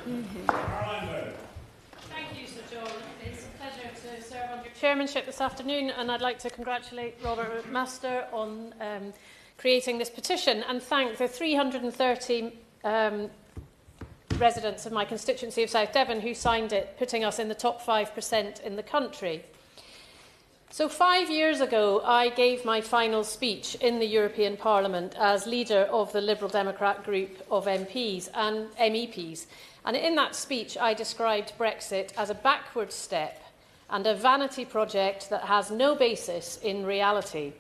Thank you, Sir John. It's a pleasure to serve under your chairmanship this afternoon, and I'd like to congratulate Robert Master on creating this petition and thank the 330 residents of my constituency of South Devon who signed it, putting us in the top 5% in the country. So 5 years ago, I gave my final speech in the European Parliament as leader of the Liberal Democrat group of MPs and MEPs. And in that speech, I described Brexit as a backward step and a vanity project that has no basis in reality.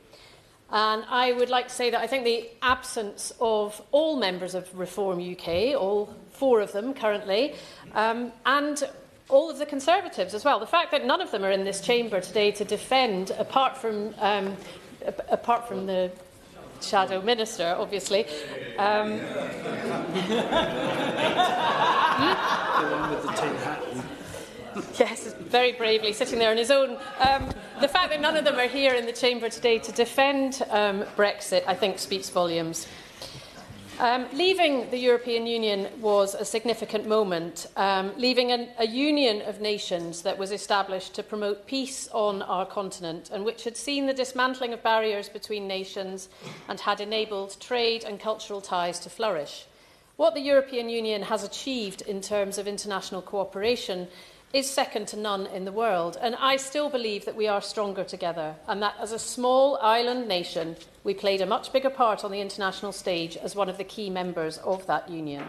And I would like to say that I think the absence of all members of Reform UK, all 4 of them currently, and all of the Conservatives as well. The fact that none of them are in this chamber today to defend, apart from the Shadow Minister, obviously. The one with the tin hat. Yes, very bravely sitting there on his own. The fact that none of them are here in the chamber today to defend Brexit, I think, speaks volumes. Leaving the European Union was a significant moment, leaving a union of nations that was established to promote peace on our continent and which had seen the dismantling of barriers between nations and had enabled trade and cultural ties to flourish. What the European Union has achieved in terms of international cooperation is second to none in the world, and I still believe that we are stronger together and that as a small island nation we played a much bigger part on the international stage as one of the key members of that union.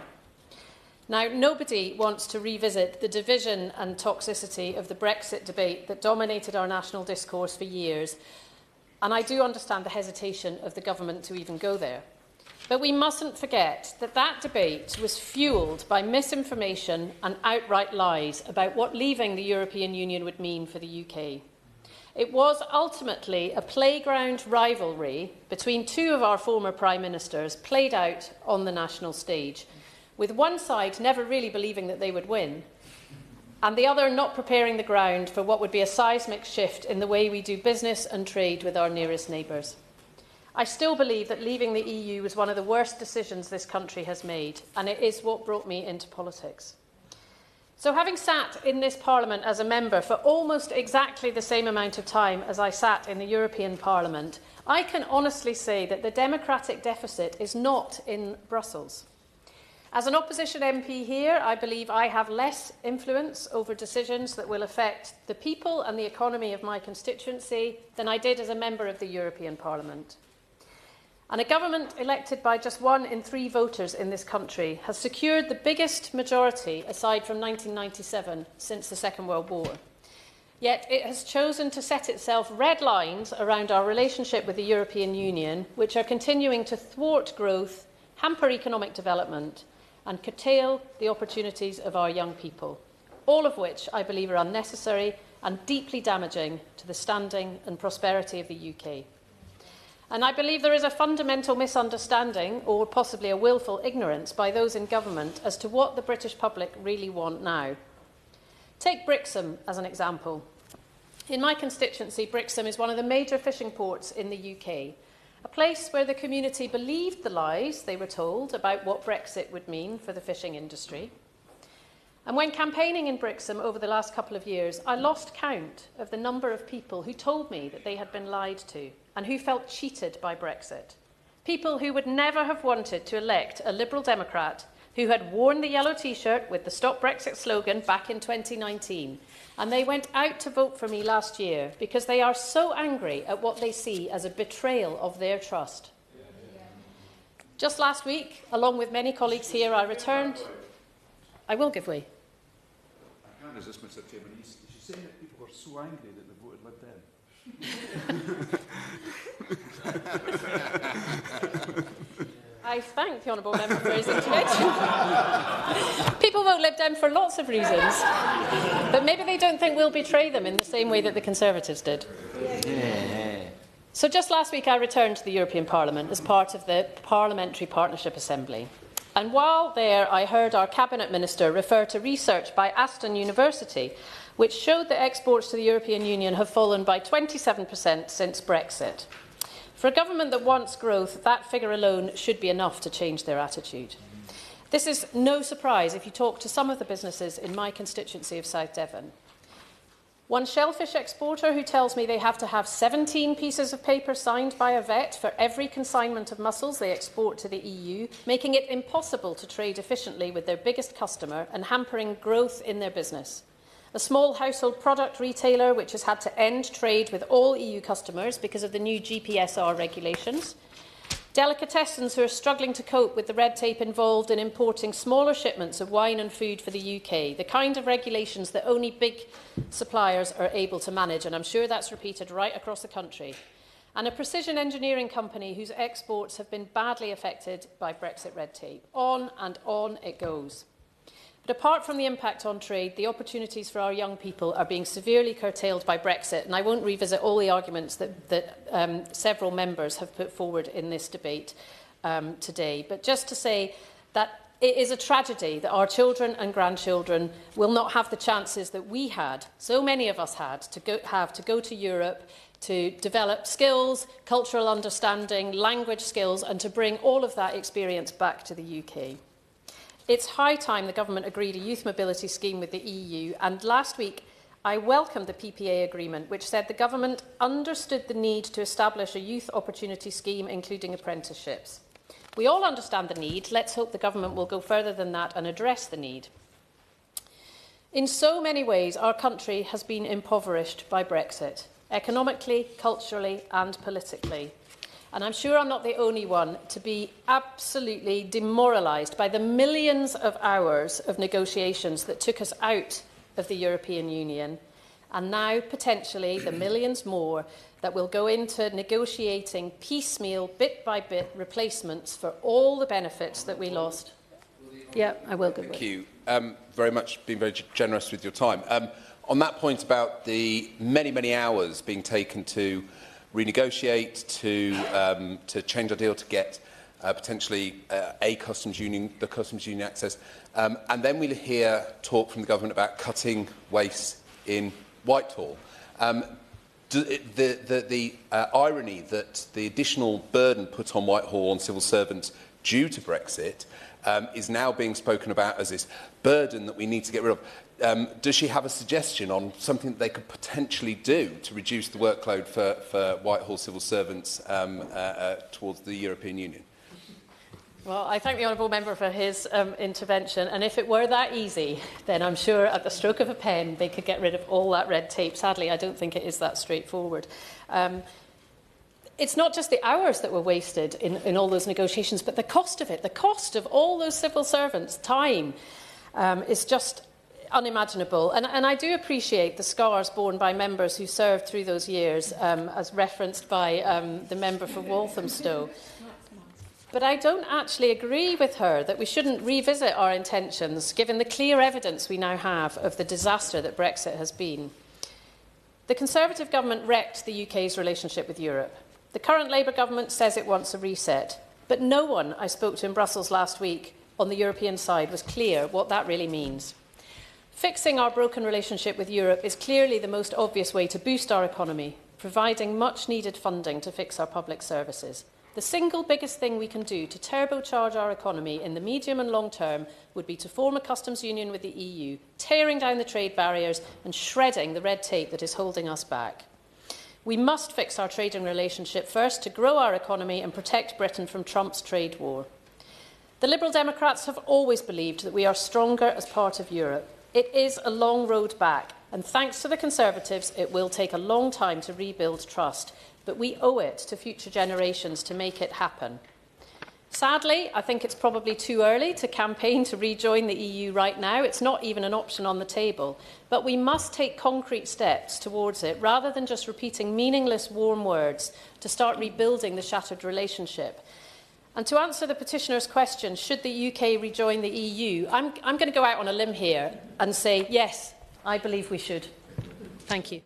Now, nobody wants to revisit the division and toxicity of the Brexit debate that dominated our national discourse for years, and I do understand the hesitation of the government to even go there. But we mustn't forget that that debate was fuelled by misinformation and outright lies about what leaving the European Union would mean for the UK. It was ultimately a playground rivalry between 2 of our former Prime Ministers played out on the national stage, with one side never really believing that they would win, and the other not preparing the ground for what would be a seismic shift in the way we do business and trade with our nearest neighbours. I still believe that leaving the EU was one of the worst decisions this country has made, and it is what brought me into politics. So having sat in this Parliament as a member for almost exactly the same amount of time as I sat in the European Parliament, I can honestly say that the democratic deficit is not in Brussels. As an opposition MP here, I believe I have less influence over decisions that will affect the people and the economy of my constituency than I did as a member of the European Parliament. And a government elected by just 1 in 3 voters in this country has secured the biggest majority, aside from 1997, since the Second World War. Yet it has chosen to set itself red lines around our relationship with the European Union, which are continuing to thwart growth, hamper economic development, and curtail the opportunities of our young people, all of which I believe are unnecessary and deeply damaging to the standing and prosperity of the UK. And I believe there is a fundamental misunderstanding, or possibly a willful ignorance, by those in government as to what the British public really want now. Take Brixham as an example. In my constituency, Brixham is one of the major fishing ports in the UK, a place where the community believed the lies they were told about what Brexit would mean for the fishing industry. And when campaigning in Brixham over the last couple of years, I lost count of the number of people who told me that they had been lied to and who felt cheated by Brexit. People who would never have wanted to elect a Liberal Democrat who had worn the yellow T-shirt with the Stop Brexit slogan back in 2019. And they went out to vote for me last year because they are so angry at what they see as a betrayal of their trust. Just last week, along with many colleagues here, I returned... I will give way. I can't resist, Mr. Chairman. She's saying that people were so angry that they voted Lib Dem. I thank the honourable member for his intervention. People vote Lib Dem for lots of reasons, but maybe they don't think we'll betray them in the same way that the Conservatives did. Yeah. So just last week I returned to the European Parliament as part of the Parliamentary Partnership Assembly. And while there, I heard our Cabinet Minister refer to research by Aston University, which showed that exports to the European Union have fallen by 27% since Brexit. For a government that wants growth, that figure alone should be enough to change their attitude. This is no surprise if you talk to some of the businesses in my constituency of South Devon. One shellfish exporter who tells me they have to have 17 pieces of paper signed by a vet for every consignment of mussels they export to the EU, making it impossible to trade efficiently with their biggest customer and hampering growth in their business. A small household product retailer which has had to end trade with all EU customers because of the new GPSR regulations. Delicatessens who are struggling to cope with the red tape involved in importing smaller shipments of wine and food for the UK, the kind of regulations that only big suppliers are able to manage, and I'm sure that's repeated right across the country. And a precision engineering company whose exports have been badly affected by Brexit red tape. On and on it goes. But apart from the impact on trade, the opportunities for our young people are being severely curtailed by Brexit, and I won't revisit all the arguments that several members have put forward in this debate today. But just to say that it is a tragedy that our children and grandchildren will not have the chances that we had, so many of us had, to go to Europe, to develop skills, cultural understanding, language skills, and to bring all of that experience back to the UK. It's high time the government agreed a youth mobility scheme with the EU, and last week I welcomed the PPA agreement, which said the government understood the need to establish a youth opportunity scheme, including apprenticeships. We all understand the need. Let's hope the government will go further than that and address the need. In so many ways, our country has been impoverished by Brexit, economically, culturally and politically. And I'm sure I'm not the only one to be absolutely demoralised by the millions of hours of negotiations that took us out of the European Union, and now potentially the millions more that will go into negotiating piecemeal, bit-by-bit replacements for all the benefits that we lost. Yeah, I will. Thank you very much, being very generous with your time. On that point about the many, many hours being taken to renegotiate, to change our deal to get potentially the customs union access. And then we'll hear talk from the government about cutting waste in Whitehall. The irony that the additional burden put on Whitehall on civil servants due to Brexit is now being spoken about as this burden that we need to get rid of. Does she have a suggestion on something that they could potentially do to reduce the workload for Whitehall civil servants towards the European Union? Well, I thank the honourable member for his intervention, and if it were that easy, then I'm sure at the stroke of a pen they could get rid of all that red tape. Sadly, I don't think it is that straightforward. It's not just the hours that were wasted in all those negotiations, but the cost of it. The cost of all those civil servants' time is just unimaginable. And I do appreciate the scars borne by members who served through those years, as referenced by the member for Walthamstow. But I don't actually agree with her that we shouldn't revisit our intentions, given the clear evidence we now have of the disaster that Brexit has been. The Conservative government wrecked the UK's relationship with Europe. The current Labour government says it wants a reset, but no one I spoke to in Brussels last week on the European side was clear what that really means. Fixing our broken relationship with Europe is clearly the most obvious way to boost our economy, providing much-needed funding to fix our public services. The single biggest thing we can do to turbocharge our economy in the medium and long term would be to form a customs union with the EU, tearing down the trade barriers and shredding the red tape that is holding us back. We must fix our trading relationship first to grow our economy and protect Britain from Trump's trade war. The Liberal Democrats have always believed that we are stronger as part of Europe. It is a long road back, and thanks to the Conservatives, it will take a long time to rebuild trust, but we owe it to future generations to make it happen. Sadly, I think it's probably too early to campaign to rejoin the EU right now. It's not even an option on the table. But we must take concrete steps towards it, rather than just repeating meaningless warm words to start rebuilding the shattered relationship. And to answer the petitioner's question, should the UK rejoin the EU, I'm going to go out on a limb here and say, yes, I believe we should. Thank you.